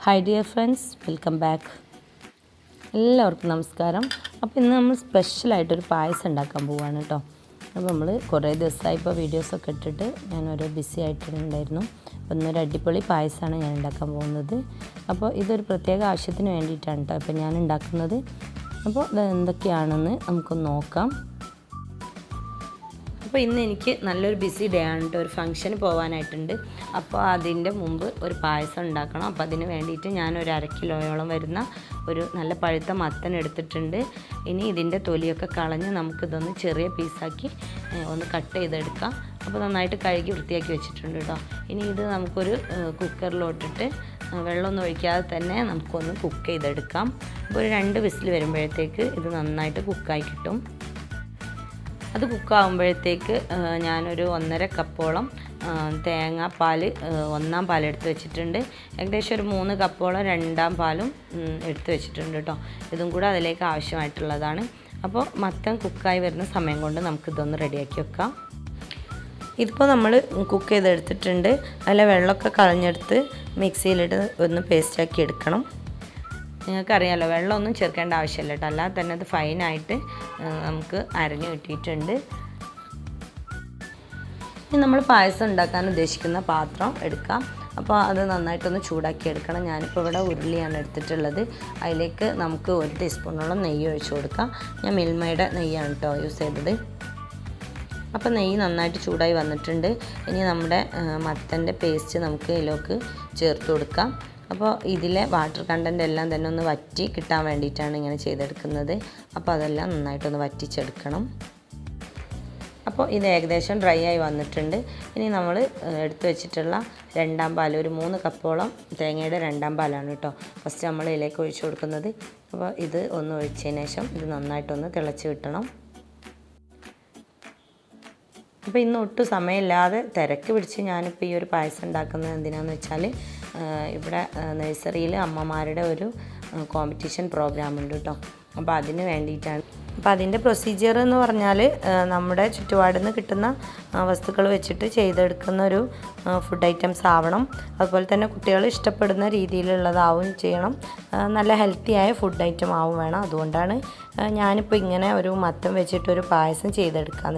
Hi dear friends, welcome back. എല്ലാവർക്കും നമസ്കാരം. അപ്പോൾ ഇന്ന് നമ്മൾ സ്പെഷ്യലായിട്ടൊരു പായസം ഉണ്ടാക്കാൻ പോവുകയാണ് കേട്ടോ. അപ്പോൾ നമ്മൾ കുറേ ദിവസമായി ഇപ്പോൾ വീഡിയോസൊക്കെ ഇട്ടിട്ട് ഞാനോരോ ബിസി ആയിട്ടുണ്ടായിരുന്നു. അപ്പോൾ ഇന്നൊരു അടിപൊളി പായസമാണ് ഞാൻ ഉണ്ടാക്കാൻ പോകുന്നത്. അപ്പോൾ ഇതൊരു പ്രത്യേക ആവശ്യത്തിന് വേണ്ടിയിട്ടാണ് കേട്ടോ ഇപ്പോൾ ഞാൻ ഉണ്ടാക്കുന്നത്. അപ്പോൾ ഇത് എന്തൊക്കെയാണെന്ന് നമുക്കൊന്ന് നോക്കാം. അപ്പോൾ ഇന്ന് എനിക്ക് നല്ലൊരു ബിസി ഡേ ആണ് കേട്ടോ. ഒരു ഫംഗ്ഷന് പോകാനായിട്ടുണ്ട്. അപ്പോൾ അതിൻ്റെ മുമ്പ് ഒരു പായസം ഉണ്ടാക്കണം. അപ്പോൾ അതിന് വേണ്ടിയിട്ട് ഞാനൊരു 1/2 കിലോയോളം വരുന്ന ഒരു നല്ല പഴുത്ത മത്തൻ എടുത്തിട്ടുണ്ട്. ഇനി ഇതിൻ്റെ തൊലിയൊക്കെ കളഞ്ഞ് നമുക്കിതൊന്ന് ചെറിയ പീസാക്കി ഒന്ന് കട്ട് ചെയ്തെടുക്കാം. അപ്പോൾ നന്നായിട്ട് കഴുകി വൃത്തിയാക്കി വെച്ചിട്ടുണ്ട് കേട്ടോ. ഇനി ഇത് നമുക്കൊരു കുക്കറിലോട്ടിട്ട് വെള്ളമൊന്നും ഒഴിക്കാതെ തന്നെ നമുക്കൊന്ന് കുക്ക് ചെയ്തെടുക്കാം. അപ്പോൾ ഒരു 2 വിസിൽ വരുമ്പോഴത്തേക്ക് ഇത് നന്നായിട്ട് കുക്കായി കിട്ടും. അത് കുക്കാകുമ്പോഴത്തേക്ക് ഞാനൊരു 1.5 കപ്പോളം തേങ്ങാപ്പാൽ ഒന്നാം പാൽ എടുത്ത് വെച്ചിട്ടുണ്ട്. ഏകദേശം ഒരു 3 കപ്പോളം രണ്ടാം പാലും എടുത്ത് വെച്ചിട്ടുണ്ട് കേട്ടോ. ഇതും കൂടെ അതിലേക്ക് ആവശ്യമായിട്ടുള്ളതാണ്. അപ്പോൾ മത്തൻ കുക്കായി വരുന്ന സമയം കൊണ്ട് നമുക്കിതൊന്ന് റെഡിയാക്കി വെക്കാം. ഇതിപ്പോൾ നമ്മൾ കുക്ക് ചെയ്തെടുത്തിട്ടുണ്ട്. അതിലെ വെള്ളമൊക്കെ കളഞ്ഞെടുത്ത് മിക്സിയിലിട്ട് ഒന്ന് പേസ്റ്റാക്കി എടുക്കണം. നിങ്ങൾക്കറിയാമല്ലോ, വെള്ളമൊന്നും ചേർക്കേണ്ട ആവശ്യമില്ല കേട്ടോ. അല്ലാതെ തന്നെ അത് ഫൈനായിട്ട് നമുക്ക് അരഞ്ഞു കിട്ടിയിട്ടുണ്ട്. ഇനി നമ്മൾ പായസം ഉണ്ടാക്കാൻ ഉദ്ദേശിക്കുന്ന പാത്രം എടുക്കാം. അപ്പോൾ അത് നന്നായിട്ടൊന്ന് ചൂടാക്കി എടുക്കണം. ഞാനിപ്പോൾ ഇവിടെ ഉരുളിയാണ് എടുത്തിട്ടുള്ളത്. അതിലേക്ക് നമുക്ക് 1 ടീസ്പൂണോളം നെയ്യ് ഒഴിച്ച് കൊടുക്കാം. ഞാൻ മിൽമയുടെ നെയ്യാണ് കേട്ടോ യൂസ് ചെയ്തത്. അപ്പോൾ നെയ്യ് നന്നായിട്ട് ചൂടായി വന്നിട്ടുണ്ട്. ഇനി നമ്മുടെ മത്തൻ്റെ പേസ്റ്റ് നമുക്ക് ഇതിലേക്ക് ചേർത്ത് കൊടുക്കാം. അപ്പോൾ ഇതിലെ വാട്ടർ കണ്ടൻറ്റ് എല്ലാം തന്നെ ഒന്ന് വറ്റി കിട്ടാൻ വേണ്ടിയിട്ടാണ് ഇങ്ങനെ ചെയ്തെടുക്കുന്നത്. അപ്പോൾ അതെല്ലാം നന്നായിട്ടൊന്ന് വറ്റിച്ചെടുക്കണം. അപ്പോൾ ഇത് ഏകദേശം ഡ്രൈ ആയി വന്നിട്ടുണ്ട്. ഇനി നമ്മൾ എടുത്തു വെച്ചിട്ടുള്ള രണ്ടാം പാൽ, ഒരു 3 കപ്പോളം തേങ്ങയുടെ രണ്ടാം പാലാണ് കേട്ടോ ഫസ്റ്റ് നമ്മൾ ഇതിലേക്ക് ഒഴിച്ചു കൊടുക്കുന്നത്. അപ്പോൾ ഇത് ഒന്ന് ഒഴിച്ചതിന് ശേഷം ഇത് നന്നായിട്ടൊന്ന് തിളച്ച് കിട്ടണം. അപ്പോൾ ഇന്ന് ഒട്ടും സമയമില്ലാതെ തിരക്ക് പിടിച്ച് ഞാനിപ്പോൾ ഈ ഒരു പായസം ഉണ്ടാക്കുന്നത് എന്തിനാണെന്ന് വെച്ചാൽ ഇവിടെ നഴ്സറിയിൽ അമ്മമാരുടെ ഒരു കോമ്പറ്റീഷൻ പ്രോഗ്രാം ഉണ്ട് കേട്ടോ. അപ്പോൾ അതിന് വേണ്ടിയിട്ടാണ്. അപ്പോൾ അതിൻ്റെ പ്രൊസീജിയർ എന്ന് പറഞ്ഞാൽ നമ്മുടെ ചുറ്റുപാടിൽ നിന്ന് കിട്ടുന്ന വസ്തുക്കൾ വെച്ചിട്ട് ചെയ്തെടുക്കുന്ന ഒരു ഫുഡ് ഐറ്റംസ് ആവണം. അതുപോലെ തന്നെ കുട്ടികൾ ഇഷ്ടപ്പെടുന്ന രീതിയിലുള്ളതാവും ചെയ്യണം. നല്ല ഹെൽത്തിയായ ഫുഡ് ഐറ്റം ആവും വേണം. അതുകൊണ്ടാണ് ഞാനിപ്പോൾ ഇങ്ങനെ ഒരു മത്തം വെച്ചിട്ടൊരു പായസം ചെയ്തെടുക്കാൻ.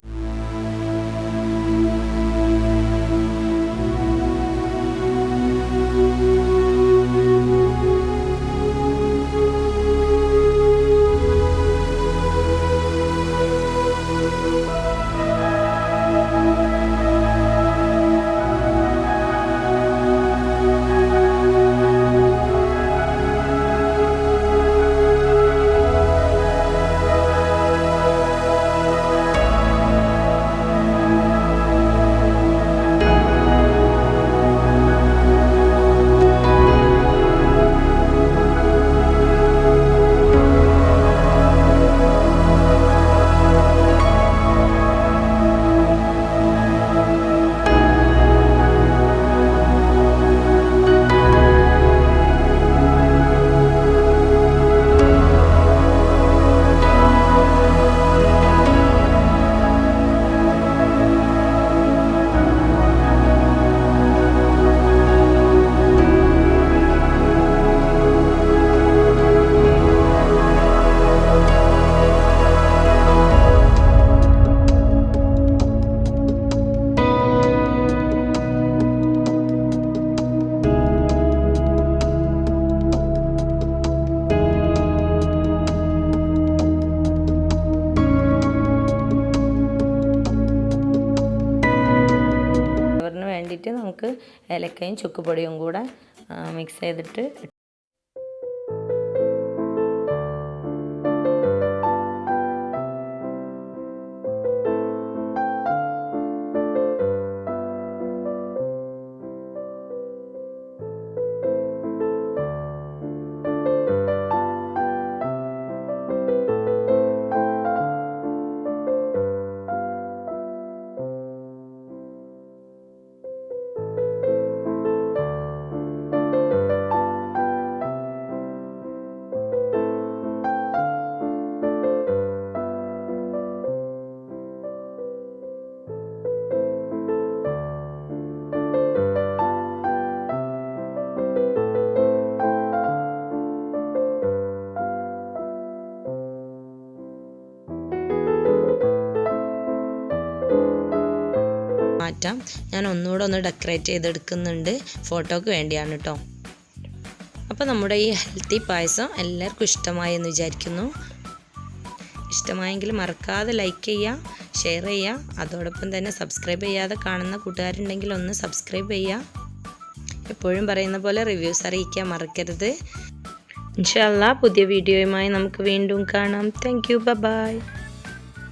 വേണ്ടിയിട്ട് നമുക്ക് ഏലക്കയും ചുക്കുപൊടിയും കൂടെ മിക്സ് ചെയ്തിട്ട് മാറ്റാം. ഞാൻ ഒന്നുകൂടെ ഒന്ന് ഡെക്കറേറ്റ് ചെയ്തെടുക്കുന്നുണ്ട്, ഫോട്ടോക്ക് വേണ്ടിയാണ് കേട്ടോ. അപ്പോൾ നമ്മുടെ ഈ ഹെൽത്തി പായസം എല്ലാവർക്കും ഇഷ്ടമായി എന്ന് വിചാരിക്കുന്നു. ഇഷ്ടമായെങ്കിൽ മറക്കാതെ ലൈക്ക് ചെയ്യുക, ഷെയർ ചെയ്യുക. അതോടൊപ്പം തന്നെ സബ്സ്ക്രൈബ് ചെയ്യാതെ കാണുന്ന കൂട്ടുകാരുണ്ടെങ്കിൽ ഒന്ന് സബ്സ്ക്രൈബ് ചെയ്യുക. എപ്പോഴും പറയുന്ന പോലെ റിവ്യൂസ് അറിയിക്കാൻ മറക്കരുത്. ഇൻഷാ അല്ലാഹ് പുതിയ വീഡിയോയുമായി നമുക്ക് വീണ്ടും കാണാം. Thank you, by.